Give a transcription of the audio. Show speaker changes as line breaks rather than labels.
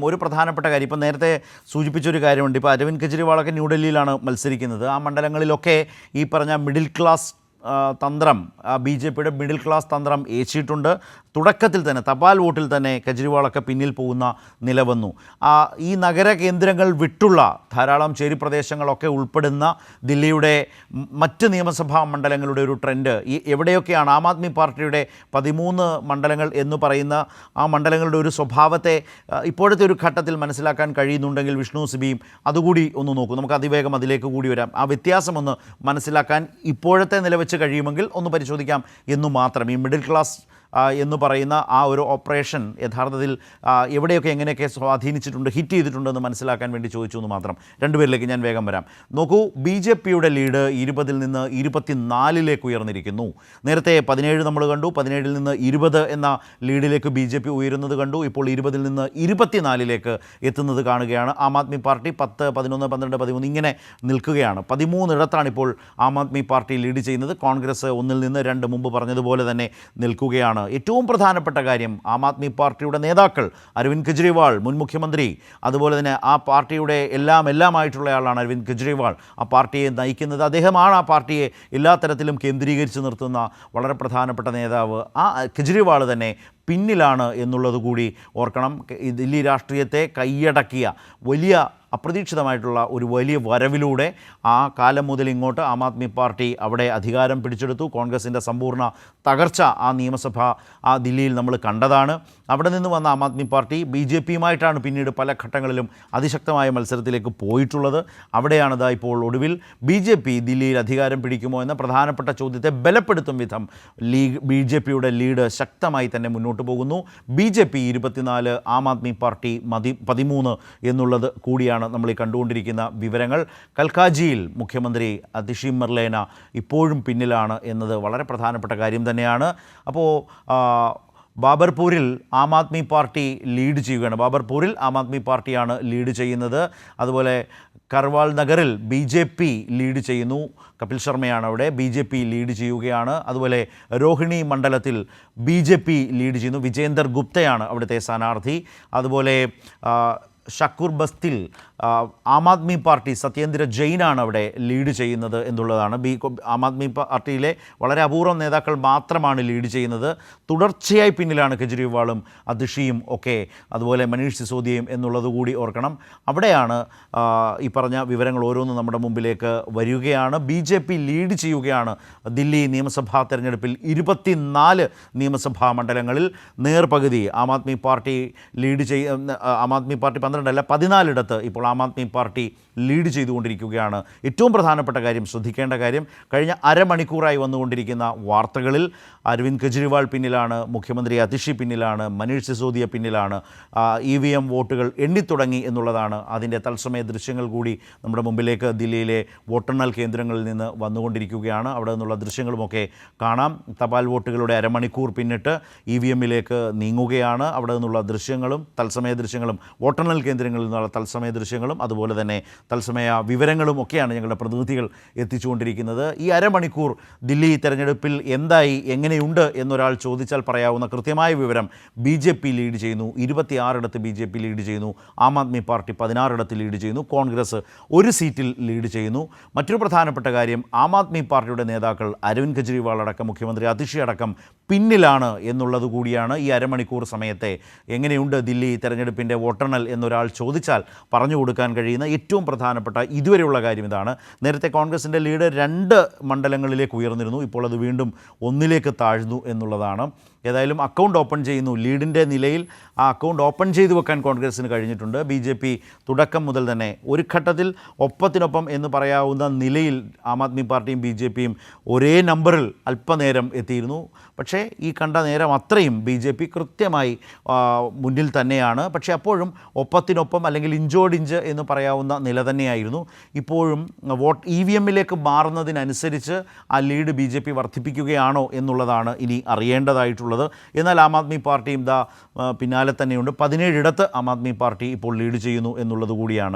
ഒരു പ്രധാനപ്പെട്ട കാര്യം ഇപ്പം നേരത്തെ സൂചിപ്പിച്ചൊരു കാര്യമുണ്ട്. ഇപ്പോൾ അരവിന്ദ് കെജ്രിവാളൊക്കെ ന്യൂഡൽഹിയിലാണ് മത്സരിക്കുന്നത്. ആ മണ്ഡലങ്ങളിലൊക്കെ ഈ പറഞ്ഞ മിഡിൽ ക്ലാസ് തന്ത്രം, ബി ജെ പിയുടെ മിഡിൽ ക്ലാസ് തന്ത്രം ഏച്ചിട്ടുണ്ട്. തുടക്കത്തിൽ തന്നെ തപാൽ വോട്ടിൽ തന്നെ കെജ്രിവാളൊക്കെ പിന്നിൽ പോകുന്ന നില വന്നു. ഈ നഗര കേന്ദ്രങ്ങൾ വിട്ടുള്ള ധാരാളം ചേരി പ്രദേശങ്ങളൊക്കെ ഉൾപ്പെടുന്ന ദില്ലിയുടെ മറ്റ് നിയമസഭാ മണ്ഡലങ്ങളുടെ ഒരു ട്രെൻഡ് എവിടെയൊക്കെയാണ് ആം ആദ്മി പാർട്ടിയുടെ 13 മണ്ഡലങ്ങൾ എന്ന് പറയുന്ന ആ മണ്ഡലങ്ങളുടെ ഒരു സ്വഭാവത്തെ ഇപ്പോഴത്തെ ഒരു ഘട്ടത്തിൽ മനസ്സിലാക്കാൻ കഴിയുന്നുണ്ടെങ്കിൽ വിഷ്ണു സിബിയും അതുകൂടി ഒന്ന് നോക്കൂ. നമുക്ക് അതിവേഗം അതിലേക്ക് കൂടി വരാം. ആ വ്യത്യാസമൊന്ന് മനസ്സിലാക്കാൻ ഇപ്പോഴത്തെ നില വെച്ച് കഴിയുമെങ്കിൽ ഒന്ന് പരിശോധിക്കാം എന്നു മാത്രം. ഈ മിഡിൽ ക്ലാസ് എന്ന് പറയുന്ന ആ ഒരു ഓപ്പറേഷൻ യഥാർത്ഥത്തിൽ എവിടെയൊക്കെ എങ്ങനെയൊക്കെ സ്വാധീനിച്ചിട്ടുണ്ട്, ഹിറ്റ് ചെയ്തിട്ടുണ്ടെന്ന് മനസ്സിലാക്കാൻ വേണ്ടി ചോദിച്ചു എന്ന് മാത്രം. രണ്ടുപേരിലേക്ക് ഞാൻ വേഗം വരാം. നോക്കൂ, ബി ജെ പിയുടെ ലീഡ് 20 നിന്ന് 24 ഉയർന്നിരിക്കുന്നു. നേരത്തെ 17 നമ്മൾ കണ്ടു, 17 നിന്ന് 20 എന്ന ലീഡിലേക്ക് ബി ജെ പി ഉയരുന്നത് കണ്ടു. ഇപ്പോൾ 20 നിന്ന് 24 എത്തുന്നത് കാണുകയാണ്. ആം ആദ്മി പാർട്ടി 10, 11, 12, 13 ഇങ്ങനെ നിൽക്കുകയാണ്. 13 ഇടത്താണ് ഇപ്പോൾ ആം ആദ്മി പാർട്ടി ലീഡ് ചെയ്യുന്നത്. കോൺഗ്രസ് 1 നിന്ന് 2 മുമ്പ് പറഞ്ഞതുപോലെ തന്നെ നിൽക്കുകയാണ്. ഏറ്റവും പ്രധാനപ്പെട്ട കാര്യം, ആം ആദ്മി പാർട്ടിയുടെ നേതാക്കൾ അരവിന്ദ് കെജ്രിവാൾ, മുൻ മുഖ്യമന്ത്രി, അതുപോലെ തന്നെ ആ പാർട്ടിയുടെ എല്ലാമായിട്ടുള്ള ആളാണ് അരവിന്ദ് കെജ്രിവാൾ. ആ പാർട്ടിയെ നയിക്കുന്നത് അദ്ദേഹമാണ്. ആ പാർട്ടിയെ എല്ലാ തരത്തിലും കേന്ദ്രീകരിച്ച് നിർത്തുന്ന വളരെ പ്രധാനപ്പെട്ട നേതാവ് ആ കെജ്രിവാൾ തന്നെ പിന്നിലാണ് എന്നുള്ളത് കൂടി ഓർക്കണം. ദില്ലി രാഷ്ട്രീയത്തെ കൈയടക്കിയ അപ്രതീക്ഷിതമായിട്ടുള്ള ഒരു വലിയ വരവിലൂടെ ആ കാലം മുതൽ ഇങ്ങോട്ട് ആം ആദ്മി പാർട്ടി അവിടെ അധികാരം പിടിച്ചെടുത്തു. കോൺഗ്രസിൻ്റെ സമ്പൂർണ്ണ തകർച്ച ആ നിയമസഭ ആ ദില്ലിയിൽ നമ്മൾ കണ്ടതാണ്. അവിടെ നിന്ന് വന്ന Aam Aadmi party B J പിയുമായിട്ടാണ് പിന്നീട് പല ഘട്ടങ്ങളിലും അതിശക്തമായ മത്സരത്തിലേക്ക് പോയിട്ടുള്ളത്. അവിടെയാണിതാ ഇപ്പോൾ ഒടുവിൽ ബി ജെ പി ദില്ലിയിൽ അധികാരം പിടിക്കുമോ എന്ന പ്രധാനപ്പെട്ട ചോദ്യത്തെ ബലപ്പെടുത്തും വിധം ബി ജെ പിയുടെ ലീഡ് ശക്തമായി തന്നെ മുന്നോട്ട് പോകുന്നു. B J P 24, Aam Aadmi party 13 എന്നുള്ളത് കൂടിയാണ് നമ്മൾ ഈ കണ്ടുകൊണ്ടിരിക്കുന്ന വിവരങ്ങൾ. കൽക്കാജിയിൽ മുഖ്യമന്ത്രി അതിഷി മെർലേന ഇപ്പോഴും പിന്നിലാണ് എന്നത് വളരെ പ്രധാനപ്പെട്ട കാര്യം തന്നെയാണ്. അപ്പോൾ ബാബർപൂരിൽ ആം ആദ്മി പാർട്ടി ലീഡ് ചെയ്യുകയാണ്. ബാബർപൂരിൽ ആം ആദ്മി പാർട്ടിയാണ് ലീഡ് ചെയ്യുന്നത്. അതുപോലെ കർവാൾ നഗറിൽ ബി ജെ പി ലീഡ് ചെയ്യുന്നു. കപിൽ ശർമ്മയാണ് അവിടെ, ബി ജെ പി ലീഡ് ചെയ്യുകയാണ്. അതുപോലെ രോഹിണി മണ്ഡലത്തിൽ ബി ജെ പി ലീഡ് ചെയ്യുന്നു. വിജേന്ദർ ഗുപ്തയാണ് അവിടുത്തെ സ്ഥാനാർത്ഥി. അതുപോലെ ഷക്കൂർ ബസ്തിൽ ആം ആദ്മി പാർട്ടി സത്യേന്ദ്ര ജെയിനാണ് അവിടെ ലീഡ് ചെയ്യുന്നത് എന്നുള്ളതാണ്. ആം ആദ്മി പാർട്ടിയിലെ വളരെ അപൂർവം നേതാക്കൾ മാത്രമാണ് ലീഡ് ചെയ്യുന്നത്. തുടർച്ചയായി പിന്നിലാണ് കെജ്രിവാളും അതിഷിയും ഒക്കെ, അതുപോലെ മനീഷ് സിസോദിയയും എന്നുള്ളത് കൂടി ഓർക്കണം. അവിടെയാണ് ഈ പറഞ്ഞ വിവരങ്ങൾ ഓരോന്നും നമ്മുടെ മുമ്പിലേക്ക് വരികയാണ്. ബി ജെ പി ലീഡ് ചെയ്യുകയാണ് ദില്ലി നിയമസഭാ തെരഞ്ഞെടുപ്പിൽ. 24 നിയമസഭാ മണ്ഡലങ്ങളിൽ നേർപകുതി Aam Aadmi party lead Aam Aadmi party 12 അല്ല 14 ഇപ്പോൾ ആം ആദ്മി പാർട്ടി ലീഡ് ചെയ്തുകൊണ്ടിരിക്കുകയാണ്. ഏറ്റവും പ്രധാനപ്പെട്ട കാര്യം, ശ്രദ്ധിക്കേണ്ട കാര്യം, കഴിഞ്ഞ അരമണിക്കൂറായി വന്നുകൊണ്ടിരിക്കുന്ന വാർത്തകളിൽ അരവിന്ദ് കെജ്രിവാൾ പിന്നിലാണ്, മുഖ്യമന്ത്രി അതിഷി പിന്നിലാണ്, മനീഷ് സിസോദിയ പിന്നിലാണ്, EVM വോട്ടുകൾ എണ്ണിത്തുടങ്ങി എന്നുള്ളതാണ്. അതിൻ്റെ തത്സമയ ദൃശ്യങ്ങൾ കൂടി നമ്മുടെ മുമ്പിലേക്ക് ദില്ലിയിലെ വോട്ടെണ്ണൽ കേന്ദ്രങ്ങളിൽ നിന്ന് വന്നുകൊണ്ടിരിക്കുകയാണ്. അവിടെ നിന്നുള്ള ദൃശ്യങ്ങളുമൊക്കെ കാണാം. തപാൽ വോട്ടുകളുടെ അരമണിക്കൂർ പിന്നിട്ട് EVMലേക്ക് നീങ്ങുകയാണ്. അവിടെ നിന്നുള്ള ദൃശ്യങ്ങളും തത്സമയ ദൃശ്യങ്ങളും, വോട്ടെണ്ണൽ കേന്ദ്രങ്ങളിൽ നിന്നുള്ള തത്സമയ ദൃശ്യങ്ങളും അതുപോലെ തന്നെ തത്സമയ വിവരങ്ങളും ഒക്കെയാണ് ഞങ്ങളുടെ പ്രതിനിധികൾ എത്തിച്ചുകൊണ്ടിരിക്കുന്നത്. ഈ അരമണിക്കൂർ ദില്ലി തെരഞ്ഞെടുപ്പിൽ എന്തായി, എങ്ങനെയുണ്ട് എന്നൊരാൾ ചോദിച്ചാൽ പറയാവുന്ന കൃത്യമായ വിവരം, ബി ജെ പി ലീഡ് ചെയ്യുന്നു. 26 ബി ജെ പി ലീഡ് ചെയ്യുന്നു. ആം ആദ്മി പാർട്ടി 16 ലീഡ് ചെയ്യുന്നു. കോൺഗ്രസ് 1 സീറ്റിൽ ലീഡ് ചെയ്യുന്നു. മറ്റൊരു പ്രധാനപ്പെട്ട കാര്യം, ആം ആദ്മി പാർട്ടിയുടെ നേതാക്കൾ അരവിന്ദ് കെജ്രിവാൾ അടക്കം, മുഖ്യമന്ത്രി അതിഷി അടക്കം പിന്നിലാണ് എന്നുള്ളത് കൂടിയാണ്. ഈ അരമണിക്കൂർ സമയത്തെ എങ്ങനെയുണ്ട് ദില്ലി തെരഞ്ഞെടുപ്പിൻ്റെ വോട്ടെണ്ണൽ എന്നൊരാൾ ചോദിച്ചാൽ പറഞ്ഞു കൊടുക്കാൻ കഴിയുന്ന ഏറ്റവും പ്രധാനപ്പെട്ട ഇതുവരെയുള്ള കാര്യം ഇതാണ്. നേരത്തെ കോൺഗ്രസിൻ്റെ ലീഡ് 2 മണ്ഡലങ്ങളിലേക്ക് ഉയർന്നിരുന്നു. ഇപ്പോൾ അത് വീണ്ടും 1 താഴ്ന്നു എന്നുള്ളതാണ്. ഏതായാലും അക്കൗണ്ട് ഓപ്പൺ ചെയ്യുന്നു. ലീഡിൻ്റെ നിലയിൽ ആ അക്കൗണ്ട് ഓപ്പൺ ചെയ്തു വെക്കാൻ കോൺഗ്രസ്സിന് കഴിഞ്ഞിട്ടുണ്ട്. ബി ജെ പി തുടക്കം മുതൽ തന്നെ ഒരു ഘട്ടത്തിൽ ഒപ്പത്തിനൊപ്പം എന്ന് പറയാവുന്ന നിലയിൽ ആം ആദ്മി പാർട്ടിയും ബി ജെ പിയും ഒരേ നമ്പറിൽ അല്പനേരം എത്തിയിരുന്നു. പക്ഷേ ഈ കണ്ട നേരം അത്രയും ബി ജെ പി കൃത്യമായി മുന്നിൽ തന്നെയാണ്. പക്ഷേ അപ്പോഴും ഒപ്പത്തിനൊപ്പം അല്ലെങ്കിൽ ഇഞ്ചോടിഞ്ച് എന്ന് പറയാവുന്ന നില തന്നെയായിരുന്നു. ഇപ്പോഴും EVMലേക്ക് മാറുന്നതിനനുസരിച്ച് ആ ലീഡ് ബി ജെ പി വർദ്ധിപ്പിക്കുകയാണോ എന്നുള്ളതാണ് ഇനി അറിയേണ്ടതായിട്ടുള്ളത്. എന്നാൽ ആം ആദ്മി പാർട്ടിയും പിന്നാലെ തന്നെയുണ്ട്. 17 ആം ആദ്മി പാർട്ടി ഇപ്പോൾ ലീഡ് ചെയ്യുന്നു എന്നുള്ളത് കൂടിയാണ്